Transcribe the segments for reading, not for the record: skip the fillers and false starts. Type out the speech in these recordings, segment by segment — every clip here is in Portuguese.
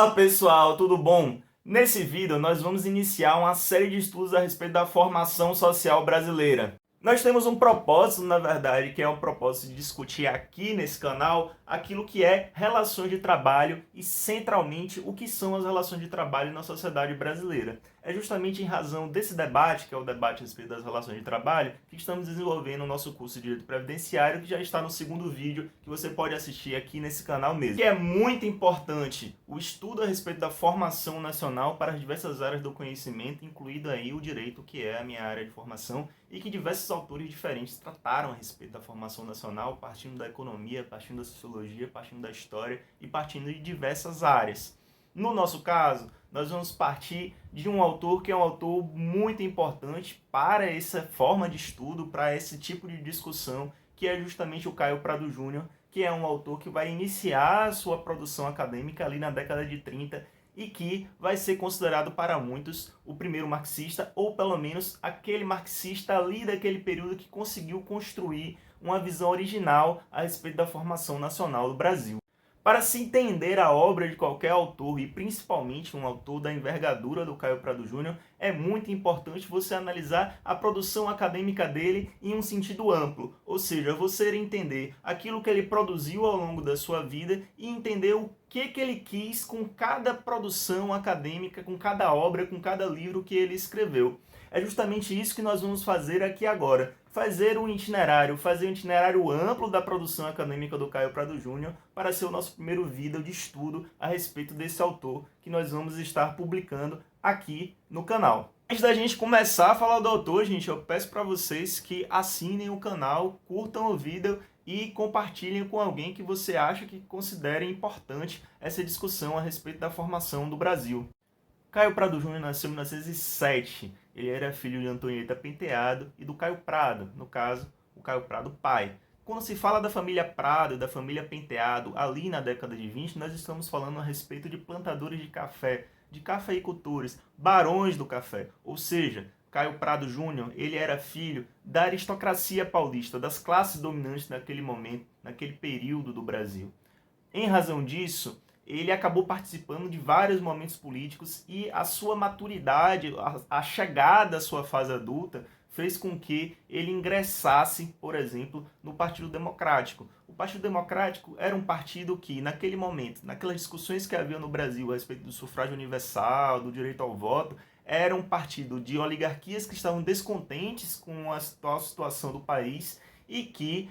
Fala pessoal, tudo bom? Nesse vídeo nós vamos iniciar uma série de estudos a respeito da formação social brasileira. Nós temos um propósito, na verdade, que é o propósito de discutir aqui nesse canal aquilo que é relações de trabalho e, centralmente, o que são as relações de trabalho na sociedade brasileira. É justamente em razão desse debate, que é o debate a respeito das relações de trabalho, que estamos desenvolvendo o nosso curso de Direito Previdenciário, que já está no segundo vídeo, que você pode assistir aqui nesse canal mesmo. E é muito importante o estudo a respeito da formação nacional para as diversas áreas do conhecimento, incluído aí o direito, que é a minha área de formação, e que diversos autores diferentes trataram a respeito da formação nacional, partindo da economia, partindo da sociologia, partindo da história e partindo de diversas áreas. No nosso caso, nós vamos partir de um autor que é um autor muito importante para essa forma de estudo, para esse tipo de discussão, que é justamente o Caio Prado Júnior, que é um autor que vai iniciar a sua produção acadêmica ali na década de 30 e que vai ser considerado para muitos o primeiro marxista, ou pelo menos aquele marxista ali daquele período que conseguiu construir uma visão original a respeito da formação nacional do Brasil. Para se entender a obra de qualquer autor, e principalmente um autor da envergadura do Caio Prado Júnior, é muito importante você analisar a produção acadêmica dele em um sentido amplo, ou seja, você entender aquilo que ele produziu ao longo da sua vida e entender o que ele quis com cada produção acadêmica, com cada obra, com cada livro que ele escreveu. É justamente isso que nós vamos fazer aqui agora. Fazer um itinerário amplo da produção acadêmica do Caio Prado Júnior para ser o nosso primeiro vídeo de estudo a respeito desse autor que nós vamos estar publicando aqui no canal. Antes da gente começar a falar do autor, gente, eu peço para vocês que assinem o canal, curtam o vídeo e compartilhem com alguém que você acha que considere importante essa discussão a respeito da formação do Brasil. Caio Prado Júnior nasceu em 1907. Ele era filho de Antonieta Penteado e do Caio Prado, no caso, o Caio Prado pai. Quando se fala da família Prado e da família Penteado, ali na década de 20, nós estamos falando a respeito de plantadores de café, de cafeicultores, barões do café. Ou seja, Caio Prado Júnior, ele era filho da aristocracia paulista, das classes dominantes naquele momento, naquele período do Brasil. Em razão disso, ele acabou participando de vários momentos políticos e a sua maturidade, a chegada à sua fase adulta, fez com que ele ingressasse, por exemplo, no Partido Democrático. O Partido Democrático era um partido que, naquele momento, naquelas discussões que havia no Brasil a respeito do sufrágio universal, do direito ao voto, era um partido de oligarquias que estavam descontentes com a atual situação do país e que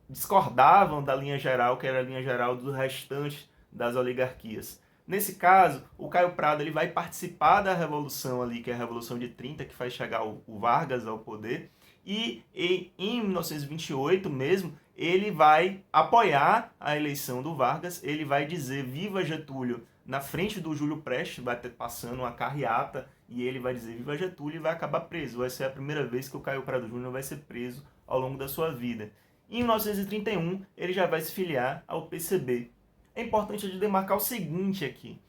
discordavam da linha geral, que era a linha geral do restante das oligarquias. Nesse caso, o Caio Prado ele vai participar da revolução ali, que é a Revolução de 30, que faz chegar o Vargas ao poder, e em 1928 mesmo, ele vai apoiar a eleição do Vargas, ele vai dizer viva Getúlio na frente do Júlio Prestes, vai ter passando uma carreata, e ele vai dizer viva Getúlio e vai acabar preso. Vai ser a primeira vez que o Caio Prado Júnior vai ser preso ao longo da sua vida. Em 1931, ele já vai se filiar ao PCB. É importante demarcar o seguinte aqui.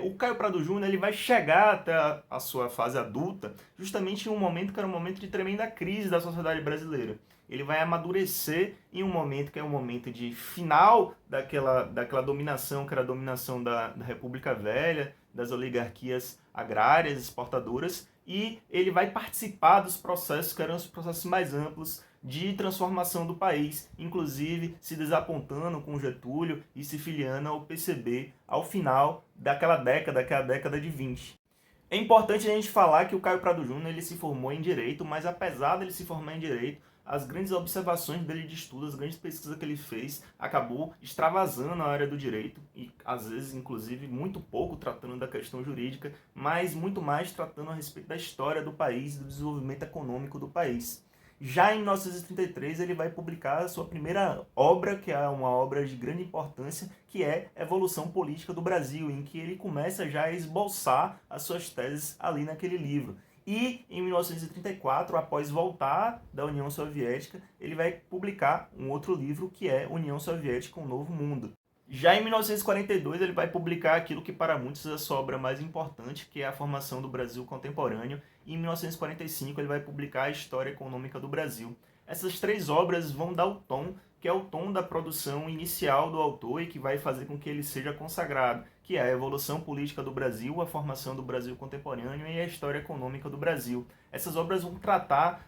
O Caio Prado Júnior ele vai chegar até a sua fase adulta justamente em um momento que era um momento de tremenda crise da sociedade brasileira. Ele vai amadurecer em um momento que é um momento de final daquela dominação, que era a dominação da República Velha, das oligarquias agrárias, exportadoras, e ele vai participar dos processos que eram os processos mais amplos de transformação do país, inclusive se desapontando com Getúlio e se filiando ao PCB ao final daquela década, que é a década de 20. É importante a gente falar que o Caio Prado Júnior ele se formou em Direito, mas apesar dele se formar em Direito, as grandes observações dele de estudo, as grandes pesquisas que ele fez, acabou extravasando a área do direito e às vezes, inclusive, muito pouco tratando da questão jurídica, mas muito mais tratando a respeito da história do país, do desenvolvimento econômico do país. Já em 1933 ele vai publicar a sua primeira obra, que é uma obra de grande importância, que é Evolução Política do Brasil, em que ele começa já a esboçar as suas teses ali naquele livro. E em 1934, após voltar da União Soviética, ele vai publicar um outro livro que é União Soviética, um Novo Mundo. Já em 1942 ele vai publicar aquilo que para muitos é a sua obra mais importante, que é a Formação do Brasil Contemporâneo, e em 1945 ele vai publicar a História Econômica do Brasil. Essas 3 obras vão dar o tom, que é o tom da produção inicial do autor e que vai fazer com que ele seja consagrado, que é a evolução política do Brasil, a formação do Brasil contemporâneo e a história econômica do Brasil. Essas obras vão tratar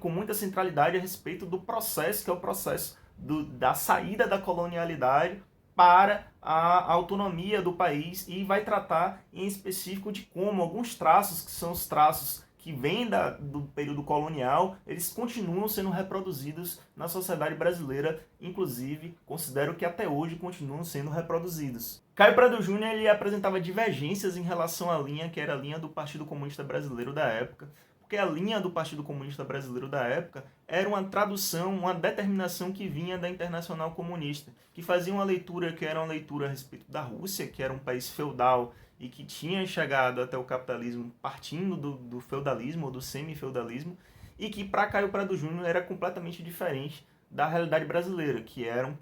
com muita centralidade a respeito do processo, que é o processo da saída da colonialidade para a autonomia do país, e vai tratar em específico de como alguns traços, que são os traços que vêm do período colonial, eles continuam sendo reproduzidos na sociedade brasileira, inclusive considero que até hoje continuam sendo reproduzidos. Caio Prado Júnior ele apresentava divergências em relação à linha que era a linha do Partido Comunista Brasileiro da época, porque a linha do Partido Comunista Brasileiro da época era uma tradução, uma determinação que vinha da Internacional Comunista, que fazia uma leitura que era uma leitura a respeito da Rússia, que era um país feudal e que tinha chegado até o capitalismo partindo do feudalismo ou do semi-feudalismo, e que para Caio Prado Júnior era completamente diferente da realidade brasileira, que era um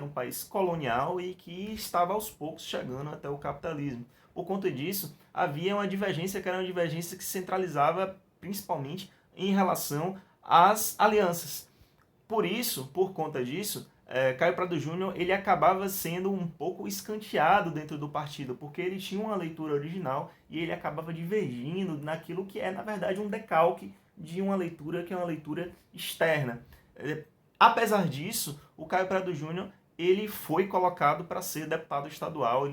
país colonial e que estava aos poucos chegando até o capitalismo. Por conta disso, havia uma divergência que era uma divergência que se centralizava principalmente em relação às alianças. Por conta disso, Caio Prado Júnior ele acabava sendo um pouco escanteado dentro do partido, porque ele tinha uma leitura original e ele acabava divergindo naquilo que é, na verdade, um decalque de uma leitura que é uma leitura externa. Apesar disso, o Caio Prado Júnior ele foi colocado para ser deputado estadual,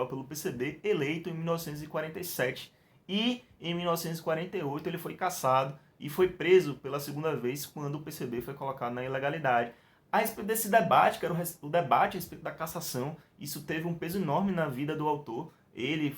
pelo PCB, eleito em 1947. E em 1948 ele foi cassado e foi preso pela segunda vez quando o PCB foi colocado na ilegalidade. A respeito desse debate, que era o debate a respeito da cassação, isso teve um peso enorme na vida do autor. Ele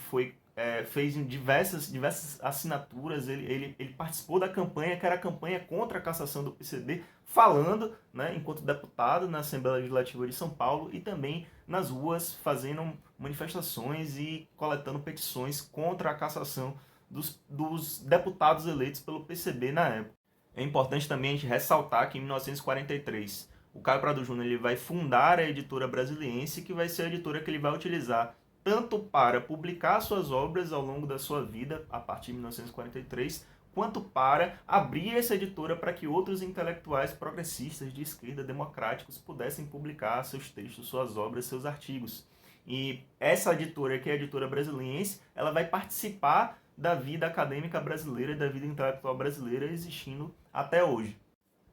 fez diversas assinaturas, ele participou da campanha, que era a campanha contra a cassação do PCB, falando, né, enquanto deputado na Assembleia Legislativa de São Paulo e também nas ruas, fazendo manifestações e coletando petições contra a cassação dos deputados eleitos pelo PCB na época. É importante também a gente ressaltar que em 1943 o Caio Prado Júnior ele vai fundar a Editora Brasiliense, que vai ser a editora que ele vai utilizar tanto para publicar suas obras ao longo da sua vida, a partir de 1943, quanto para abrir essa editora para que outros intelectuais progressistas de esquerda democráticos pudessem publicar seus textos, suas obras, seus artigos. E essa editora, que é a Editora Brasiliense, ela vai participar da vida acadêmica brasileira e da vida intelectual brasileira existindo até hoje.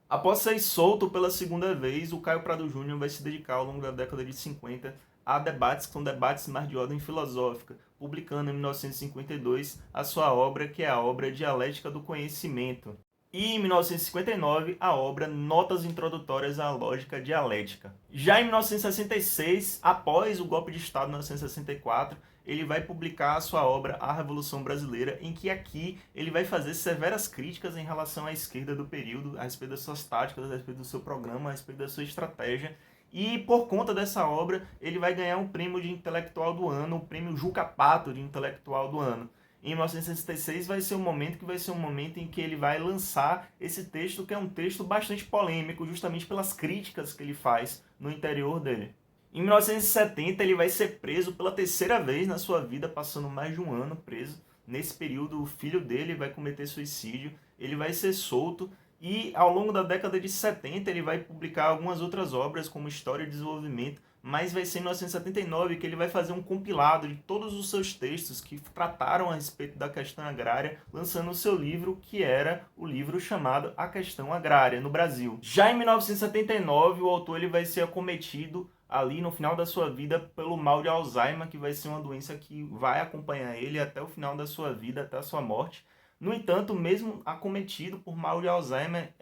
Após ser solto pela segunda vez, o Caio Prado Júnior vai se dedicar ao longo da década de 50 a debates que são debates mais de ordem filosófica, publicando em 1952 a sua obra, que é a obra Dialética do Conhecimento. E em 1959, a obra Notas Introdutórias à Lógica Dialética. Já em 1966, após o golpe de Estado em 1964, ele vai publicar a sua obra A Revolução Brasileira, em que aqui ele vai fazer severas críticas em relação à esquerda do período, a respeito das suas táticas, a respeito do seu programa, a respeito da sua estratégia. E por conta dessa obra, ele vai ganhar um prêmio de intelectual do ano, o prêmio Juca Pato de intelectual do ano. Em 1966 vai ser um momento em que ele vai lançar esse texto, que é um texto bastante polêmico, justamente pelas críticas que ele faz no interior dele. Em 1970 ele vai ser preso pela terceira vez na sua vida, passando mais de um ano preso. Nesse período o filho dele vai cometer suicídio, ele vai ser solto e ao longo da década de 70 ele vai publicar algumas outras obras como História e Desenvolvimento, mas vai ser em 1979 que ele vai fazer um compilado de todos os seus textos que trataram a respeito da questão agrária, lançando o seu livro, que era o livro chamado A Questão Agrária no Brasil. Já em 1979, o autor ele vai ser acometido ali no final da sua vida pelo mal de Alzheimer, que vai ser uma doença que vai acompanhar ele até o final da sua vida, até a sua morte. No entanto, mesmo acometido por mal de Alzheimer,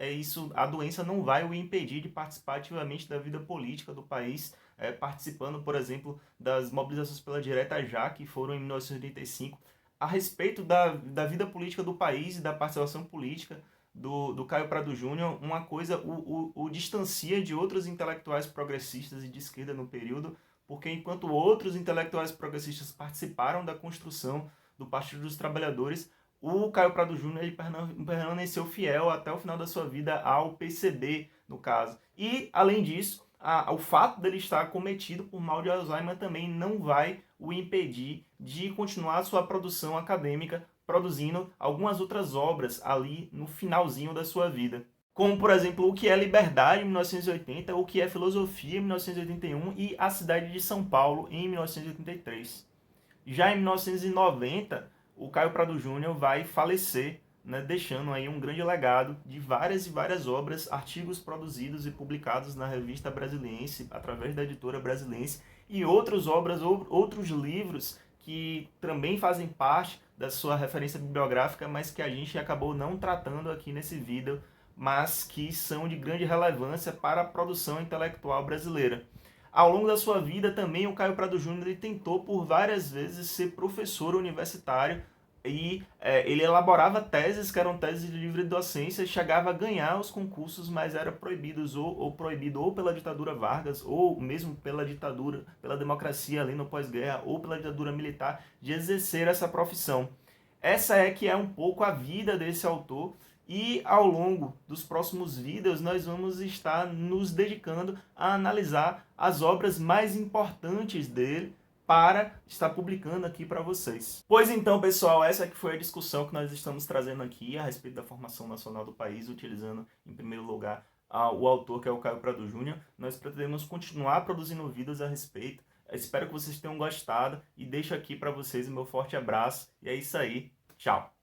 a doença não vai o impedir de participar ativamente da vida política do país, participando, por exemplo, das mobilizações pela Direta Já, que foram em 1985, a respeito da vida política do país e da participação política do Caio Prado Júnior. Uma coisa o distancia de outros intelectuais progressistas e de esquerda no período, porque enquanto outros intelectuais progressistas participaram da construção do Partido dos Trabalhadores, o Caio Prado Júnior ele permaneceu fiel até o final da sua vida ao PCB, no caso. E, além disso, o fato dele estar acometido por mal de Alzheimer também não vai o impedir de continuar a sua produção acadêmica, produzindo algumas outras obras ali no finalzinho da sua vida. como, por exemplo, o que é liberdade, em 1980, o que é filosofia, em 1981, e a cidade de São Paulo, em 1983. Já em 1990, o Caio Prado Júnior vai falecer, né, deixando aí um grande legado de várias e várias obras, artigos produzidos e publicados na Revista Brasiliense, através da editora Brasiliense, e outras obras, outros livros que também fazem parte da sua referência bibliográfica, mas que a gente acabou não tratando aqui nesse vídeo, mas que são de grande relevância para a produção intelectual brasileira. Ao longo da sua vida também o Caio Prado Júnior ele tentou por várias vezes ser professor universitário e ele elaborava teses que eram teses de livre docência, chegava a ganhar os concursos, mas era proibido ou pela ditadura Vargas, ou mesmo pela ditadura, pela democracia ali no pós-guerra, ou pela ditadura militar, de exercer essa profissão. Essa é que é um pouco a vida desse autor, e ao longo dos próximos vídeos nós vamos estar nos dedicando a analisar as obras mais importantes dele para estar publicando aqui para vocês. Pois então, pessoal, essa que foi a discussão que nós estamos trazendo aqui a respeito da formação nacional do país, utilizando em primeiro lugar o autor que é o Caio Prado Júnior. Nós pretendemos continuar produzindo vídeos a respeito. Eu espero que vocês tenham gostado e deixo aqui para vocês o meu forte abraço. E é isso aí. Tchau!